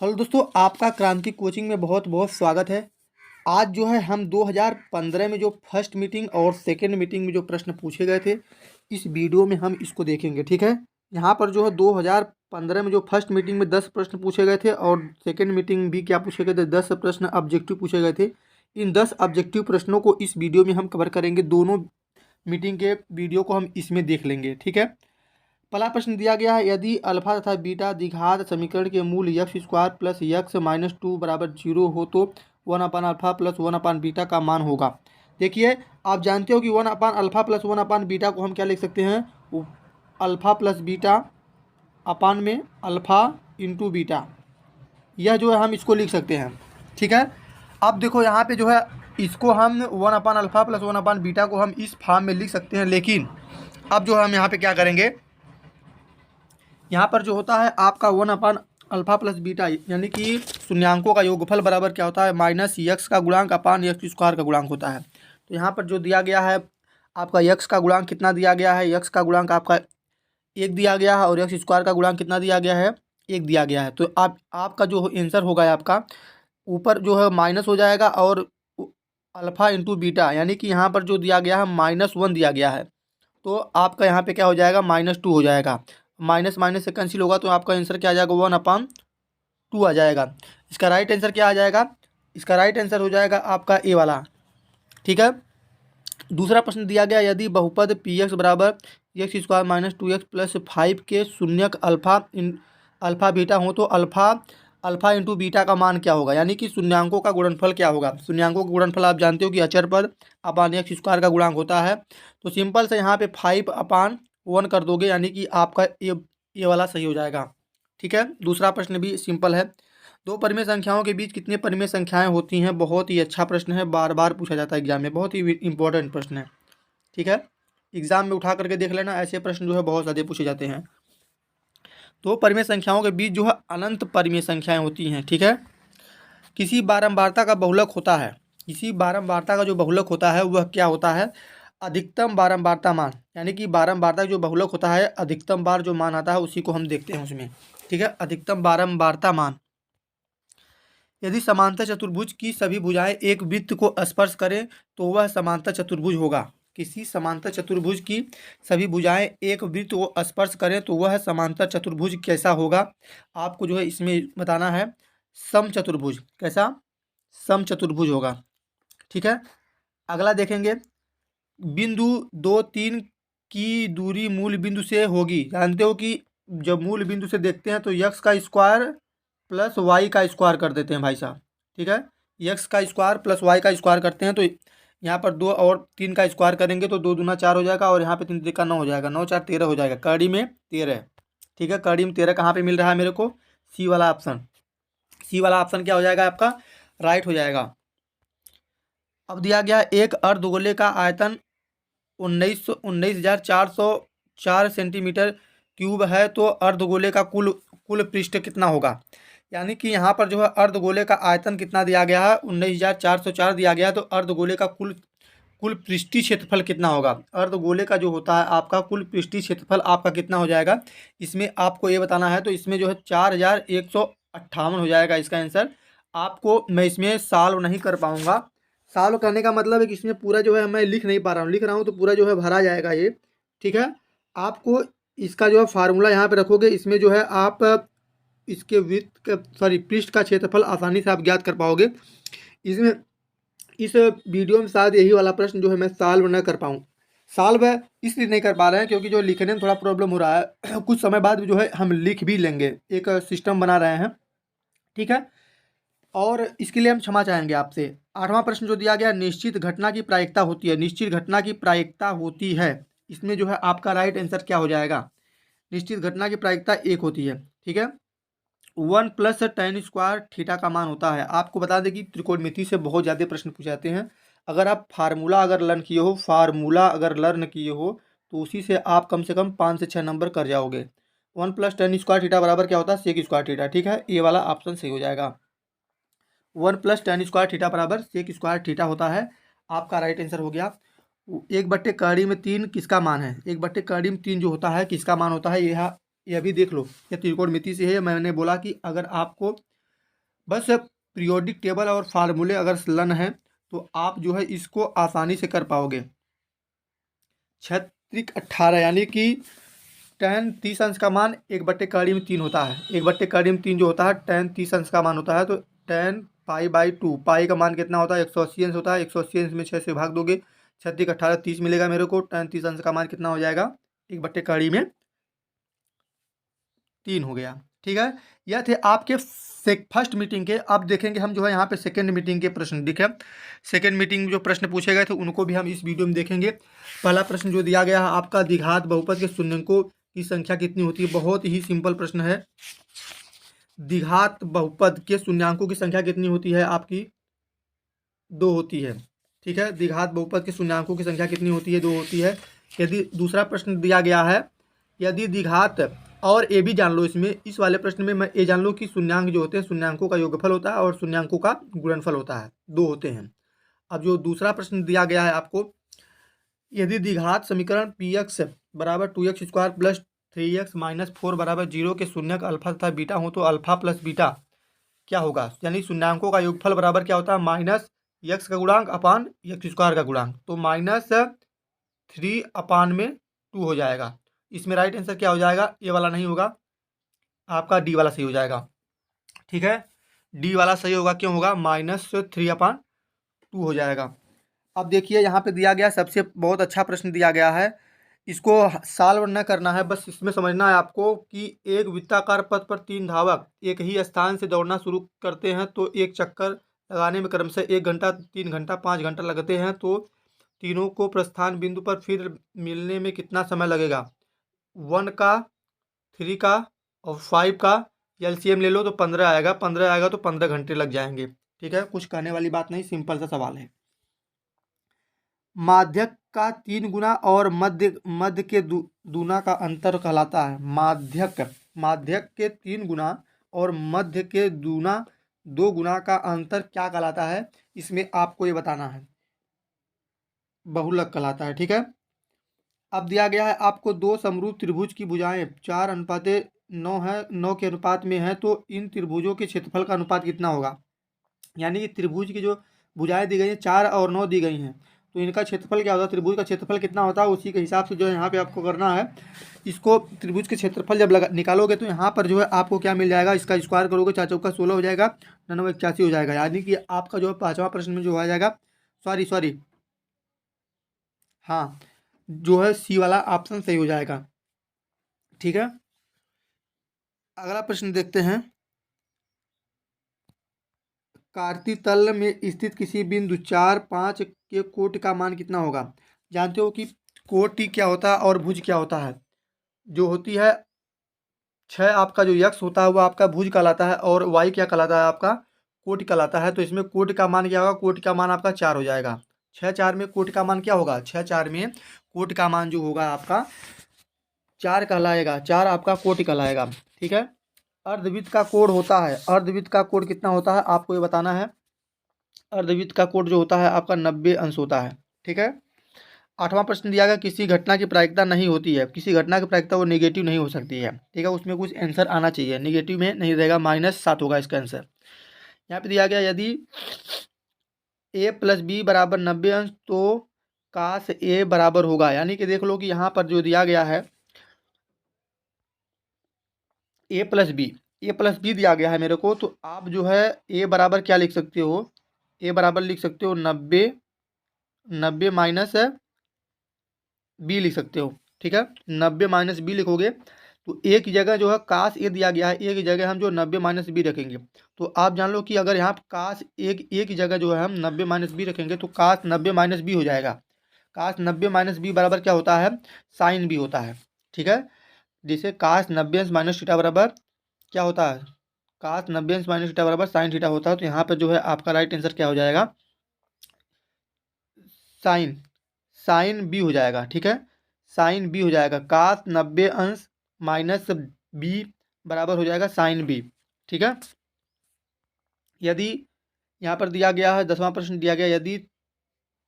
Hello दोस्तों, आपका क्रांति कोचिंग में बहुत बहुत स्वागत है। आज जो है हम 2015 में जो फर्स्ट मीटिंग और सेकंड मीटिंग में जो प्रश्न पूछे गए थे, इस वीडियो में हम इसको देखेंगे। ठीक है। यहाँ पर जो है 2015 में जो फर्स्ट मीटिंग में 10 प्रश्न पूछे गए थे और सेकंड मीटिंग भी क्या पूछे गए थे, 10 प्रश्न ऑब्जेक्टिव पूछे गए थे। इन 10 ऑब्जेक्टिव प्रश्नों को इस वीडियो में हम कवर करेंगे। दोनों मीटिंग के वीडियो को हम इसमें देख लेंगे। ठीक है। पहला प्रश्न दिया गया है, यदि अल्फा तथा बीटा द्विघात समीकरण के मूल x square plus x minus two बराबर जीरो हो तो one upon alpha plus one upon beta का मान होगा। देखिए, आप जानते हो कि one upon alpha plus one upon beta को हम क्या लिख सकते हैं, अल्फा प्लस बीटा अपान में अल्फा इंटू बीटा। यह जो है हम इसको लिख सकते हैं। ठीक है। अब देखो यहाँ पे जो है इसको हम one upon alpha plus one upon beta को हम इस फॉर्म में लिख सकते हैं, लेकिन अब जो हम यहाँ पे क्या करेंगे, यहाँ पर जो होता है आपका one upon alpha plus beta यानी कि शून्यांकों का योगफल बराबर क्या होता है, माइनस यक्स का गुणांक अपान यक्स स्क्वायर का गुणांक होता है। तो यहाँ पर जो दिया गया है आपका यक्स का गुणांक कितना दिया गया है, यक्स का गुणांक आपका एक दिया गया है और यक्स स्क्वायर का गुणांक कितना दिया गया है, एक दिया गया है। तो आपका जो आंसर होगा आपका ऊपर जो है माइनस हो जाएगा और अल्फा इंटू बीटा यानी कि यहाँ पर जो दिया गया है माइनस वन दिया गया है, तो आपका यहाँ पे क्या हो जाएगा, माइनस टू हो जाएगा। माइनस माइनस से कैंसिल होगा तो आपका आंसर क्या आ जाएगा, वन अपान टू आ जाएगा। इसका राइट आंसर क्या आ जाएगा, इसका राइट आंसर हो जाएगा आपका ए वाला। ठीक है। दूसरा प्रश्न दिया गया, यदि बहुपद पी एक्स बराबर x square minus two x plus five के शून्यक अल्फा बीटा हो तो अल्फा इंटू बीटा का मान क्या होगा, यानी कि शून्यांकों का गुणनफल क्या होगा। शून्यांकों का गुणनफल आप जानते हो कि अचर पद अपान एक्स स्क्वायर का गुणांक होता है। तो सिंपल से यहाँ पे फाइव अपान वन कर दोगे, यानी कि आपका ये वाला सही हो जाएगा। ठीक है। दूसरा प्रश्न भी सिंपल है, दो परिमेय संख्याओं के बीच कितने परिमेय संख्याएं होती हैं। बहुत ही अच्छा प्रश्न है, बार बार पूछा जाता है एग्जाम में, बहुत ही इंपॉर्टेंट प्रश्न है। ठीक है। एग्जाम में उठा करके देख लेना, ऐसे प्रश्न जो है बहुत ज़्यादा पूछे जाते हैं। तो परिमेय संख्याओं के बीच जो है अनंत परिमेय संख्याएं होती हैं। ठीक है। किसी बारंबारता का बहुलक होता है, किसी बारंबारता का जो बहुलक होता है वह क्या होता है, अधिकतम बारंबारता मान, यानी कि बारंबारता जो बहुलक होता है अधिकतम बार जो मान आता है उसी को हम देखते हैं उसमें। ठीक है। अधिकतम बारंबारता मान, यदि समांतर चतुर्भुज की सभी भुजाएं एक वृत्त को स्पर्श करें तो वह समांतर चतुर्भुज होगा। किसी समांतर चतुर्भुज की सभी भुजाएं एक वृत्त को स्पर्श करें तो वह समांतर चतुर्भुज कैसा होगा, आपको जो है इसमें बताना है। समचतुर्भुज, कैसा, समचतुर्भुज होगा। ठीक है। अगला देखेंगे, बिंदु दो तीन की दूरी मूल बिंदु से होगी। जानते हो कि जब मूल बिंदु से देखते हैं तो यक्स का स्क्वायर प्लस वाई का स्क्वायर कर देते हैं भाई साहब। ठीक है। यक्स का स्क्वायर प्लस वाई का स्क्वायर करते हैं तो यहाँ पर दो और तीन का स्क्वायर करेंगे तो दो दूना चार हो जाएगा और यहाँ पे तीन का नौ हो जाएगा, नौ चार 13 हो जाएगा, कड़ी में 13। ठीक है। कड़ी में 13 कहाँ पे मिल रहा है मेरे को, सी वाला ऑप्शन। सी वाला ऑप्शन क्या हो जाएगा आपका, राइट हो जाएगा। अब दिया गया एक अर्धगोले का आयतन 19,404 सेंटीमीटर क्यूब है तो अर्धगोले का कुल कुल पृष्ठ कितना होगा। यानी कि यहाँ पर जो है अर्धगोले का आयतन कितना दिया गया है, 19,404 दिया गया है, तो अर्धगोले का कुल कुल पृष्ठीय क्षेत्रफल कितना होगा। अर्धगोले का जो होता है आपका कुल पृष्ठीय क्षेत्रफल आपका कितना हो जाएगा, इसमें आपको ये बताना है। तो इसमें जो है 4,158 हो जाएगा इसका आंसर। आपको मैं इसमें सॉल्व नहीं कर पाऊँगा, सॉल्व करने का मतलब है कि इसमें पूरा जो है मैं लिख नहीं पा रहा हूँ, लिख रहा हूँ तो पूरा जो है भरा जाएगा ये। ठीक है। आपको इसका जो है फार्मूला यहाँ पे रखोगे, इसमें जो है आप इसके वृत्त का पृष्ठ का क्षेत्रफल आसानी से आप ज्ञात कर पाओगे। इसमें इस वीडियो में शायद यही वाला प्रश्न जो है मैं सॉल्व न कर पाऊँ। सॉल्व है इसलिए नहीं कर पा रहे हैं क्योंकि जो लिखने में थोड़ा प्रॉब्लम हो रहा है। कुछ समय बाद जो है हम लिख भी लेंगे, एक सिस्टम बना रहे हैं। ठीक है। और इसके लिए हम क्षमा चाहेंगे आपसे। आठवां प्रश्न जो दिया गया, निश्चित घटना की प्रायिकता होती है, निश्चित घटना की प्रायिकता होती है, इसमें जो है आपका राइट आंसर क्या हो जाएगा, निश्चित घटना की प्रायिकता एक होती है। ठीक है। One plus ten square theta का मान होता है। आपको बता दें कि त्रिकोणमिति से बहुत ज़्यादा प्रश्न पूछे जाते हैं। अगर आप फार्मूला अगर लर्न किए हो, फार्मूला अगर लर्न किए हो तो उसी से आप कम से कम 5 से 6 नंबर कर जाओगे। One plus ten square theta बराबर क्या होता है, सेक स्क्वायर थीटा। ठीक है। ये वाला ऑप्शन सही हो जाएगा। One plus ten square theta बराबर सेक स्क्वायर थीटा होता है, आपका राइट आंसर हो गया। एक बट्टे कड़ी में तीन किसका मान है, एक बट्टे कड़ी में तीन जो होता है किसका मान होता है, यह भी देख लो। यह त्रिकोणमिति से है। मैंने बोला कि अगर आपको बस पीरियोडिक टेबल और फार्मूले अगर लन है तो आप जो है इसको आसानी से कर पाओगे। छत्रिक 18 यानी कि tan 30 अंश का मान 1/3 होता है। 1/3 जो होता है tan 30 अंश का मान होता है। तो tan π/2 पाई का मान कितना होता है 180 अंश होता है। 180 अंश में 6 से भाग दोगे, छत्रिक 18 30 मिलेगा मेरे को। tan 30 अंश का मान कितना हो जाएगा 1/3 हो गया। ठीक है, यह थे आपके फर्स्ट मीटिंग के। अब देखेंगे हम जो है यहाँ पे सेकेंड मीटिंग के प्रश्न। ठीक है, सेकेंड मीटिंग में जो प्रश्न पूछे गए थे उनको भी हम इस वीडियो में देखेंगे। पहला प्रश्न जो दिया गया है आपका, द्विघात बहुपद के शून्यकों की संख्या कितनी होती है। बहुत ही सिंपल प्रश्न है। द्विघात बहुपद के शून्यांकों की संख्या कितनी होती है आपकी, 2 होती है। ठीक है, द्विघात बहुपद के शून्यांकों की संख्या कितनी होती है, 2 होती है। यदि दूसरा प्रश्न दिया गया है, यदि द्विघात, और ये भी जान लो इसमें, इस वाले प्रश्न में मैं ये जान लो कि शून्यांक जो होते हैं शून्यांकों का योगफल होता है और शून्यांकों का गुणनफल होता है, 2 होते हैं। अब जो दूसरा प्रश्न दिया गया है आपको, यदि द्विघात समीकरण px बराबर 2x square plus 3x minus 4 बराबर 0 के शून्यक अल्फा तथा बीटा हो तो अल्फा प्लस बीटा क्या होगा। यानी शून्यांकों का योगफल बराबर क्या होता है, माइनस x का गुणांक अपान x स्क्वायर का गुणांक। तो -3/2 हो जाएगा। इसमें राइट आंसर क्या हो जाएगा, ए वाला नहीं होगा, आपका डी वाला सही हो जाएगा। ठीक है, डी वाला सही होगा। क्यों होगा, -3/2 हो जाएगा। अब देखिए यहाँ पे दिया गया सबसे बहुत अच्छा प्रश्न दिया गया है। इसको सॉल्व न करना है, बस इसमें समझना है आपको कि एक वृत्ताकार पथ पर 3 धावक एक ही स्थान से दौड़ना शुरू करते हैं तो एक चक्कर लगाने में क्रमशः 1 घंटा, 3 घंटा, 5 घंटा लगते हैं। तो तीनों को प्रस्थान बिंदु पर फिर मिलने में कितना समय लगेगा। 1 का, 3 का और 5 का एलसीएम ले लो तो 15 आएगा। 15 आएगा तो 15 घंटे लग जाएंगे। ठीक है, कुछ कहने वाली बात नहीं, सिंपल सा सवाल है। माध्यक का 3 गुना और मध्य के दूना का अंतर कहलाता है। माध्यक के 3 गुना और मध्य के 2 गुना का अंतर क्या कहलाता है, इसमें आपको ये बताना है, बहुलक कहलाता है। ठीक है, अब दिया गया है आपको 2 समरूप त्रिभुज की भुजाएं 4:9 है, 9 के अनुपात में है। तो इन त्रिभुजों के क्षेत्रफल का अनुपात कितना होगा। यानी कि त्रिभुज की जो भुजाएं दी गई हैं 4 और 9 दी गई हैं, तो इनका क्षेत्रफल क्या होता है, त्रिभुज का क्षेत्रफल कितना होता है, उसी के हिसाब से जो है यहाँ पे आपको करना है। इसको त्रिभुज के क्षेत्रफल जब निकालोगे तो यहाँ पर जो है आपको क्या मिल जाएगा, इसका स्क्वायर करोगे 4 चौका 16 हो जाएगा, 9 81 हो जाएगा। यानी कि आपका जो है 5वां प्रश्न में जो आ जाएगा, सॉरी हाँ, जो है सी वाला ऑप्शन सही हो जाएगा। ठीक है, अगला प्रश्न देखते हैं। कार्तीय तल में स्थित किसी बिंदु 4, 5 के कोटि का मान कितना होगा। जानते हो कि कोटि क्या होता है और भुज क्या होता है। जो होती है 6 आपका जो यक्स होता है वो आपका भुज कहलाता है और वाई क्या कहलाता है, आपका कोटि कहलाता है। तो इसमें कोटि का मान क्या होगा, कोटि का मान आपका 4 हो जाएगा। 6 4 में कोटि का मान क्या होगा, 6 4 में कोटि का मान जो होगा आपका 4 कहलाएगा। 4 आपका कोटि कहलाएगा। ठीक है, अर्धवृत्त का कोण होता है, अर्धवृत्त का कोण कितना होता है आपको ये बताना है। अर्धवृत्त का कोण जो होता है आपका 90 अंश होता है। ठीक है, 8वां प्रश्न दिया गया, किसी घटना की प्रायिकता नहीं होती है। किसी घटना की प्रायिकता वो नेगेटिव नहीं हो सकती है। ठीक है, उसमें कुछ आंसर आना चाहिए, नेगेटिव में नहीं रहेगा, -7 होगा इसका आंसर। यहाँ पे दिया गया यदि a + b बराबर 90 अंश तो काश a बराबर होगा। यानी कि देख लो कि यहाँ पर जो दिया गया है a + b दिया गया है मेरे को, तो आप जो है a बराबर क्या लिख सकते हो, a बराबर लिख सकते हो 90 माइनस b लिख सकते हो। ठीक है, 90 - b लिखोगे तो ए की जगह जो है काश ए दिया गया है, ए की जगह हम जो 90 - b रखेंगे। तो आप जान लो कि अगर यहाँ काश ए की जगह जो है हम 90 - b रखेंगे तो काश 90 - b हो जाएगा। काश 90 - b बराबर क्या होता है, साइन b होता है। ठीक है, जैसे काश 90 अंश माइनस थीटा बराबर क्या होता है, काश 90 अंश माइनस थीटा बराबर साइन थीटा होता है। तो यहाँ पर जो है आपका राइट आंसर क्या हो जाएगा, साइन बी हो जाएगा। ठीक है, साइन बी हो जाएगा। काश 90 अंश माइनस बी बराबर हो जाएगा साइन बी। ठीक है, यदि यहाँ पर दिया गया है 10वां प्रश्न दिया गया, यदि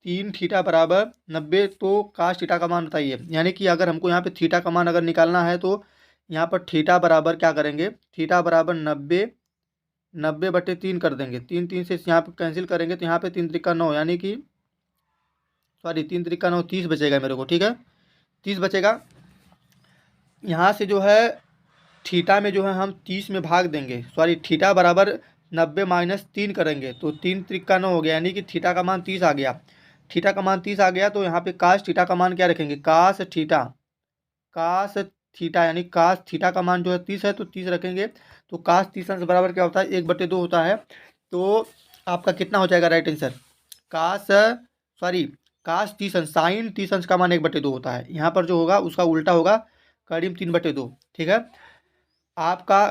3 थीटा बराबर 90 तो काश थीटा का मान बताइए। यानी कि अगर हमको यहाँ पे थीटा का मान अगर निकालना है तो यहाँ पर थीटा बराबर क्या करेंगे, थीटा बराबर 90 90/3 कर देंगे। 3 3 से यहाँ पे कैंसिल करेंगे तो यहाँ पे 3 त्रिका 9, यानी कि सॉरी 3 त्रिका 9 30 बचेगा मेरे को, ठीक है 30 बचेगा। यहाँ से जो है थीटा में जो है हम 30 में भाग देंगे, सॉरी थीटा बराबर 90-3 करेंगे तो 3 त्रिका 9 हो गया, यानी कि थीटा का मान 30 आ गया। थीटा का मान 30 आ गया तो यहाँ पे कास थीटा का मान क्या रखेंगे, कास थीटा, कास थीटा यानी कास थीटा का मान जो है 30 है तो 30 रखेंगे। तो कास 30 अंश बराबर क्या होता है, 1/2 होता है। तो आपका कितना हो जाएगा राइट आंसर, कास सॉरी कास 30 अंश, साइन 30 अंश का मान 1/2 होता है। यहाँ पर जो होगा उसका उल्टा होगा, करीब 3/2, ठीक है। आपका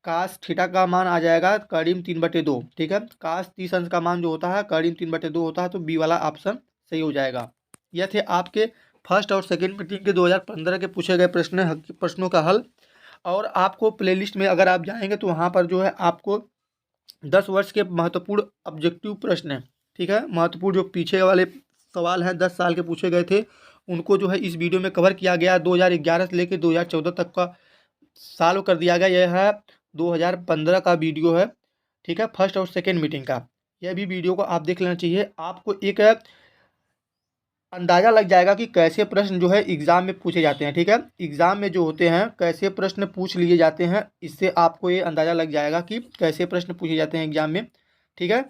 कास थीटा का मान आ जाएगा करीब 3/2, ठीक है। कास 30 अंश का मान जो होता है करीब 3/2 होता है, तो बी वाला ऑप्शन सही हो जाएगा। यह थे आपके फर्स्ट और सेकेंड मीटिंग के 2015 के पूछे गए प्रश्नों का हल। और आपको प्लेलिस्ट में अगर आप जाएंगे तो वहाँ पर जो है आपको 10 वर्ष के महत्वपूर्ण ऑब्जेक्टिव प्रश्न है, ठीक है, महत्वपूर्ण जो पीछे वाले सवाल हैं 10 साल के पूछे गए थे उनको जो है इस वीडियो में कवर किया गया। 2011 से लेकर 2014 तक का साल कर दिया गया। यह है 2015 का वीडियो है, ठीक है, फर्स्ट और सेकेंड मीटिंग का। यह भी वीडियो को आप देख लेना चाहिए, आपको एक अंदाज़ा लग जाएगा कि कैसे प्रश्न जो है एग्ज़ाम में पूछे जाते हैं, ठीक है। एग्ज़ाम में जो होते हैं कैसे प्रश्न पूछ लिए जाते हैं, इससे आपको ये अंदाज़ा लग जाएगा कि कैसे प्रश्न पूछे जाते हैं एग्ज़ाम में, ठीक है।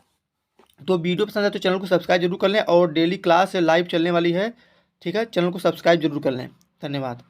तो वीडियो पसंद है तो चैनल को सब्सक्राइब जरूर कर लें, और डेली क्लास लाइव चलने वाली है, ठीक है, चैनल को सब्सक्राइब जरूर कर लें। धन्यवाद।